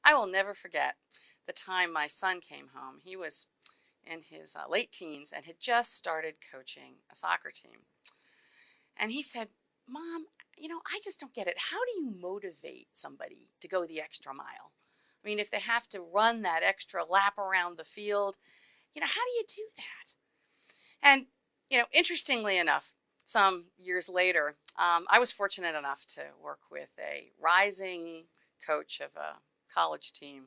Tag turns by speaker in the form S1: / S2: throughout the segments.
S1: I will never forget the time my son came home. He was in his late teens and had just started coaching a soccer team. And he said, Mom, I just don't get it. How do you motivate somebody to go the extra mile? I mean, if they have to run that extra lap around the field, how do you do that? And, interestingly enough, some years later, I was fortunate enough to work with a rising coach of a college team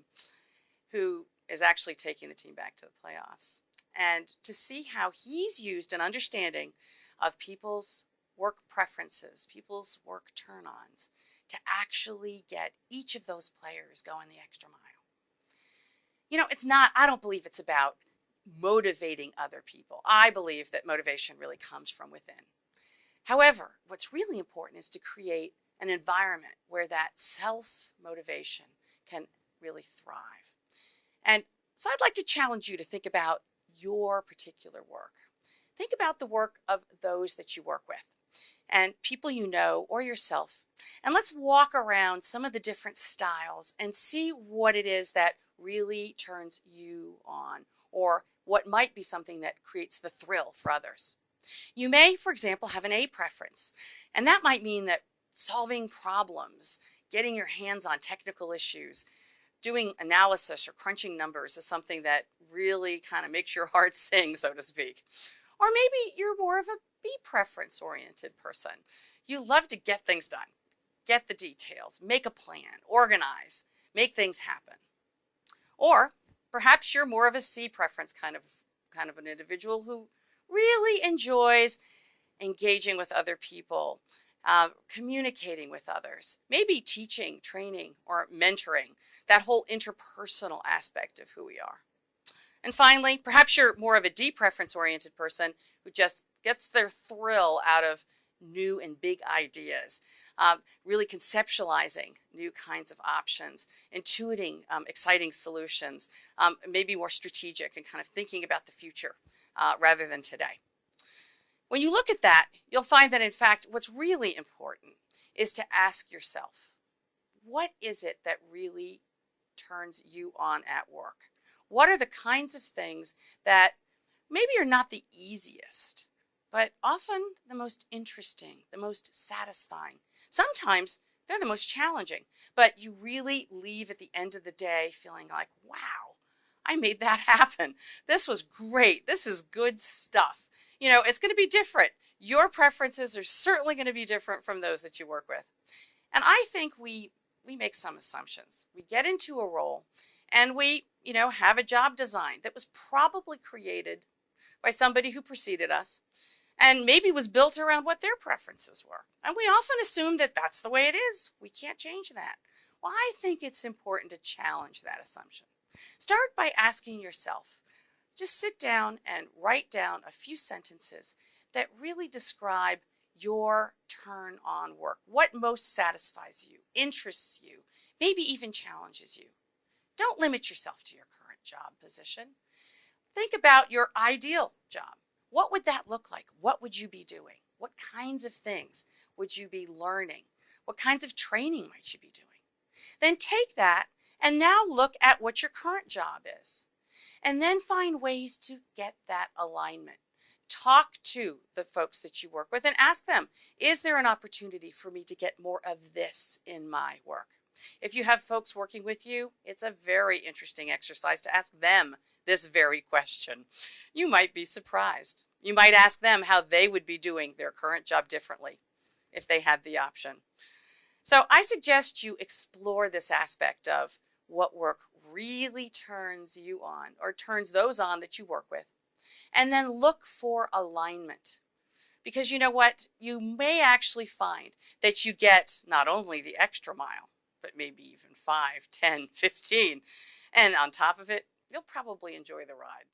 S1: who is actually taking the team back to the playoffs. And to see how he's used an understanding of people's work preferences, people's work turn ons, to actually get each of those players going the extra mile. I don't believe it's about motivating other people. I believe that motivation really comes from within. However, what's really important is to create an environment where that self-motivation can really thrive. And so I'd like to challenge you to think about your particular work. Think about the work of those that you work with and people you know or yourself. And let's walk around some of the different styles and see what it is that really turns you on, or what might be something that creates the thrill for others. You may, for example, have an A preference, and that might mean that solving problems, getting your hands on technical issues, doing analysis or crunching numbers is something that really kind of makes your heart sing, so to speak. Or maybe you're more of a B preference oriented person. You love to get things done, get the details, make a plan, organize, make things happen. Or perhaps you're more of a C preference kind of an individual who really enjoys engaging with other people, communicating with others, maybe teaching, training, or mentoring, that whole interpersonal aspect of who we are. And finally, perhaps you're more of a D preference oriented person who just gets their thrill out of new and big ideas, really conceptualizing new kinds of options, intuiting exciting solutions, maybe more strategic and kind of thinking about the future rather than today. When you look at that, you'll find that in fact what's really important is to ask yourself, what is it that really turns you on at work? What are the kinds of things that maybe are not the easiest, but often the most interesting, the most satisfying? Sometimes they're the most challenging, but you really leave at the end of the day feeling like, wow, I made that happen. This was great. This is good stuff. It's going to be different. Your preferences are certainly going to be different from those that you work with. And I think we make some assumptions. We get into a role and we, have a job design that was probably created by somebody who preceded us and maybe was built around what their preferences were. And we often assume that that's the way it is. We can't change that. Well, I think it's important to challenge that assumption. Start by asking yourself, just sit down and write down a few sentences that really describe your turn on work. What most satisfies you, interests you, maybe even challenges you. Don't limit yourself to your current job position. Think about your ideal job. What would that look like? What would you be doing? What kinds of things would you be learning? What kinds of training might you be doing? Then take that and now look at what your current job is. And then find ways to get that alignment. Talk to the folks that you work with and ask them, is there an opportunity for me to get more of this in my work? If you have folks working with you, it's a very interesting exercise to ask them this very question. You might be surprised. You might ask them how they would be doing their current job differently if they had the option. So I suggest you explore this aspect of what work really turns you on, or turns those on that you work with, and then look for alignment. Because you know what? You may actually find that you get not only the extra mile, but maybe even 5, 10, 15. And on top of it, you'll probably enjoy the ride.